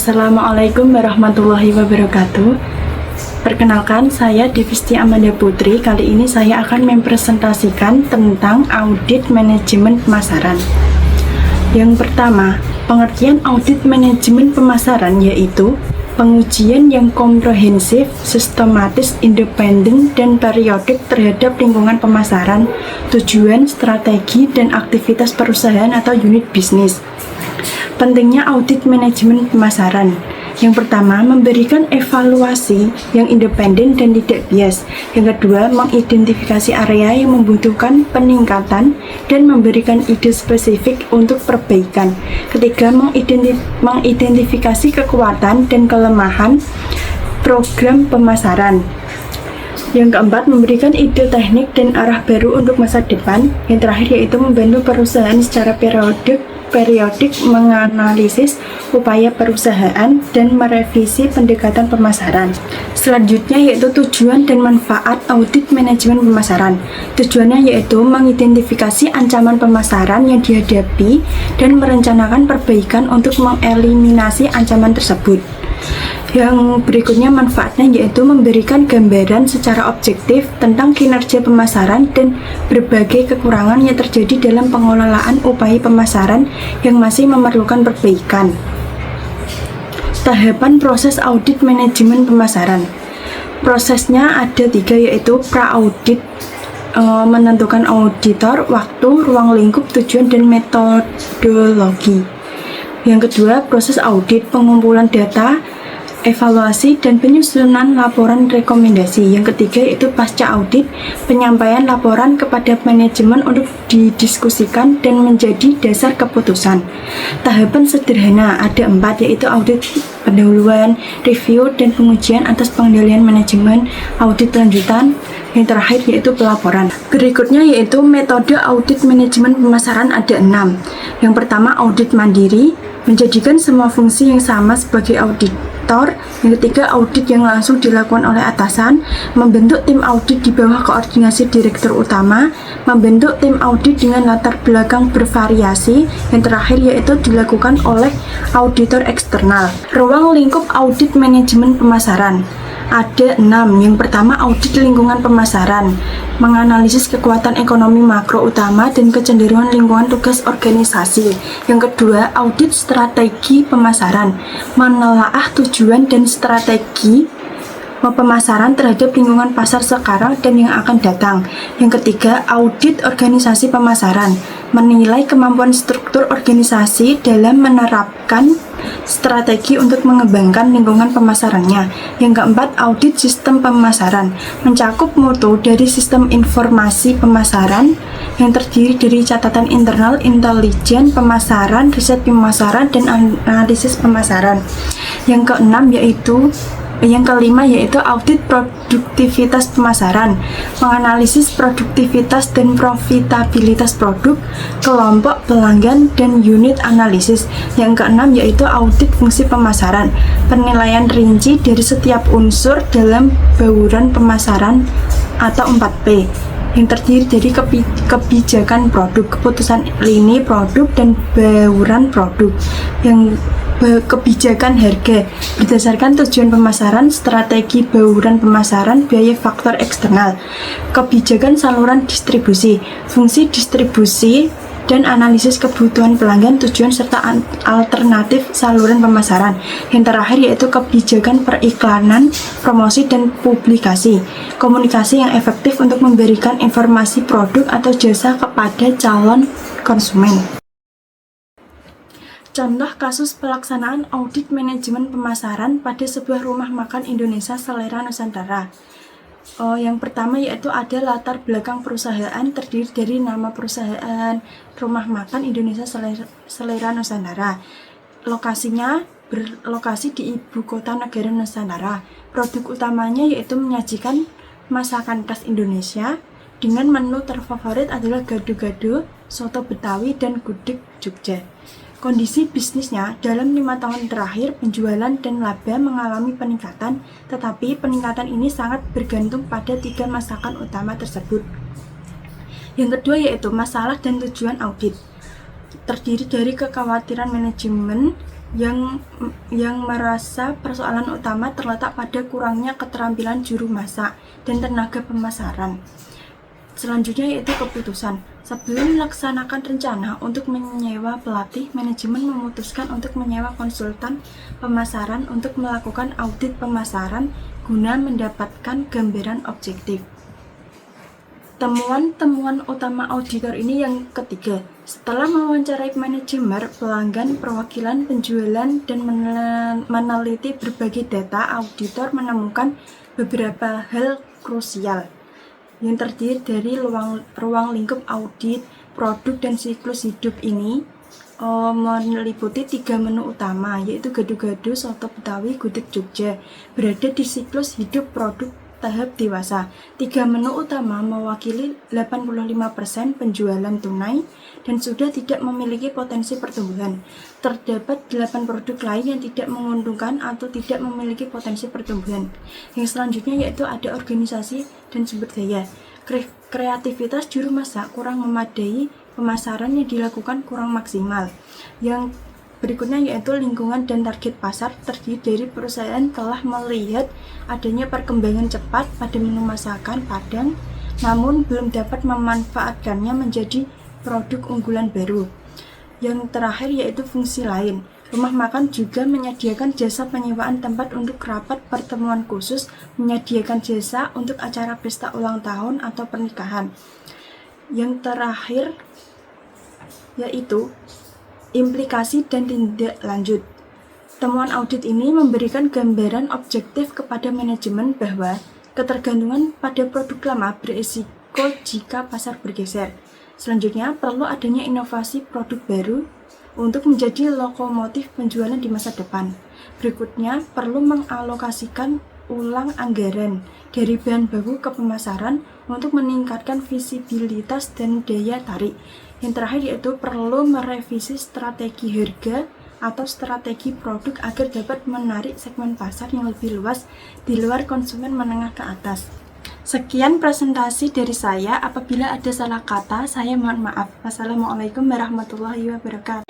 Assalamualaikum warahmatullahi wabarakatuh. Perkenalkan, saya Devisti Amanda Putri. Kali ini saya akan mempresentasikan tentang audit manajemen pemasaran. Yang pertama, pengertian audit manajemen pemasaran yaitu pengujian yang komprehensif, sistematis, independen, dan periodik terhadap lingkungan pemasaran, tujuan, strategi, dan aktivitas perusahaan atau unit bisnis. Pentingnya audit manajemen pemasaran. Yang pertama, memberikan evaluasi yang independen dan tidak bias. Yang kedua, mengidentifikasi area yang membutuhkan peningkatan dan memberikan ide spesifik untuk perbaikan. Ketiga, mengidentifikasi kekuatan dan kelemahan program pemasaran. Yang keempat, memberikan ide teknik dan arah baru untuk masa depan. Yang terakhir yaitu membantu perusahaan secara periodik menganalisis upaya perusahaan dan merevisi pendekatan pemasaran. Selanjutnya yaitu tujuan dan manfaat audit manajemen pemasaran. Tujuannya yaitu mengidentifikasi ancaman pemasaran yang dihadapi dan merencanakan perbaikan untuk mengeliminasi ancaman tersebut. Yang berikutnya manfaatnya yaitu memberikan gambaran secara objektif tentang kinerja pemasaran dan berbagai kekurangan yang terjadi dalam pengelolaan upaya pemasaran yang masih memerlukan perbaikan. Tahapan proses audit manajemen pemasaran. Prosesnya ada 3 yaitu pra-audit, menentukan auditor, waktu, ruang lingkup, tujuan, dan metodologi. Yang kedua, proses audit, pengumpulan data, evaluasi, dan penyusunan laporan rekomendasi. Yang ketiga yaitu pasca audit, penyampaian laporan kepada manajemen untuk didiskusikan dan menjadi dasar keputusan. Tahapan sederhana ada 4 yaitu audit pendahuluan, review, dan pengujian atas pengendalian manajemen, audit lanjutan, yang terakhir yaitu pelaporan. Berikutnya yaitu metode audit manajemen pemasaran ada 6. Yang pertama audit mandiri, menjadikan semua fungsi yang sama sebagai auditor. Yang ketiga audit yang langsung dilakukan oleh atasan, membentuk tim audit di bawah koordinasi direktur utama, membentuk tim audit dengan latar belakang bervariasi. Yang terakhir yaitu dilakukan oleh auditor eksternal. Ruang lingkup audit manajemen pemasaran ada 6. Yang pertama audit lingkungan pemasaran, menganalisis kekuatan ekonomi makro utama dan kecenderungan lingkungan tugas organisasi. Yang kedua audit strategi pemasaran, menelaah tujuan dan strategi pemasaran terhadap lingkungan pasar sekarang dan yang akan datang. Yang ketiga audit organisasi pemasaran, menilai kemampuan struktur organisasi dalam menerapkan strategi untuk mengembangkan lingkungan pemasarannya. Yang keempat, audit sistem pemasaran, mencakup mutu dari sistem informasi pemasaran yang terdiri dari catatan internal, intelijen pemasaran, riset pemasaran, dan analisis pemasaran. Yang kelima yaitu audit produktivitas pemasaran, menganalisis produktivitas dan profitabilitas produk, kelompok pelanggan, dan unit analisis. Yang keenam yaitu audit fungsi pemasaran, penilaian rinci dari setiap unsur dalam bauran pemasaran atau 4P yang terdiri dari kebijakan produk, keputusan lini produk, dan bauran produk. Yang kebijakan harga berdasarkan tujuan pemasaran, strategi bauran pemasaran, biaya faktor eksternal. Kebijakan saluran distribusi, fungsi distribusi dan analisis kebutuhan pelanggan, tujuan serta alternatif saluran pemasaran. Yang terakhir yaitu kebijakan periklanan, promosi, dan publikasi, komunikasi yang efektif untuk memberikan informasi produk atau jasa kepada calon konsumen. Contoh kasus pelaksanaan audit manajemen pemasaran pada sebuah rumah makan Indonesia Selera Nusantara. Yang pertama yaitu ada latar belakang perusahaan terdiri dari nama perusahaan Rumah Makan Indonesia Selera Nusantara. Lokasinya berlokasi di ibu kota negara Nusantara. Produk utamanya yaitu menyajikan masakan khas Indonesia dengan menu terfavorit adalah gado-gado, soto Betawi, dan gudeg Jogja. Kondisi bisnisnya dalam 5 tahun terakhir penjualan dan laba mengalami peningkatan, tetapi peningkatan ini sangat bergantung pada 3 masakan utama tersebut. Yang kedua yaitu masalah dan tujuan audit. Terdiri dari kekhawatiran manajemen, yang merasa persoalan utama terletak pada kurangnya keterampilan juru masak dan tenaga pemasaran. Selanjutnya yaitu keputusan. Sebelum melaksanakan rencana untuk menyewa pelatih, manajemen memutuskan untuk menyewa konsultan pemasaran untuk melakukan audit pemasaran guna mendapatkan gambaran objektif. Temuan-temuan utama auditor ini yang ketiga. Setelah mewawancarai manajemen, pelanggan, perwakilan, penjualan, dan meneliti berbagai data, auditor menemukan beberapa hal krusial yang terdiri dari ruang lingkup audit, produk, dan siklus hidup ini meliputi 3 menu utama, yaitu gado-gado, soto Betawi, gudeg Jogja, berada di siklus hidup produk tahap dewasa. 3 menu utama mewakili 85% penjualan tunai dan sudah tidak memiliki potensi pertumbuhan. Terdapat 8 produk lain yang tidak menguntungkan atau tidak memiliki potensi pertumbuhan. Yang selanjutnya yaitu ada organisasi dan sumber daya. Kreativitas juru masak kurang memadai, pemasaran yang dilakukan kurang maksimal. Yang berikutnya yaitu lingkungan dan target pasar terdiri dari perusahaan telah melihat adanya perkembangan cepat pada menu masakan Padang, namun belum dapat memanfaatkannya menjadi produk unggulan baru. Yang terakhir yaitu fungsi lain. Rumah makan juga menyediakan jasa penyewaan tempat untuk rapat, pertemuan khusus, menyediakan jasa untuk acara pesta ulang tahun atau pernikahan. Yang terakhir yaitu implikasi dan tindak lanjut. Temuan audit ini memberikan gambaran objektif kepada manajemen bahwa ketergantungan pada produk lama berisiko jika pasar bergeser. Selanjutnya, perlu adanya inovasi produk baru untuk menjadi lokomotif penjualan di masa depan. Berikutnya, perlu mengalokasikan ulang anggaran dari bahan baku ke pemasaran untuk meningkatkan visibilitas dan daya tarik. Yang terakhir yaitu perlu merevisi strategi harga atau strategi produk agar dapat menarik segmen pasar yang lebih luas di luar konsumen menengah ke atas. Sekian presentasi dari saya. Apabila ada salah kata, saya mohon maaf. Wassalamualaikum warahmatullahi wabarakatuh.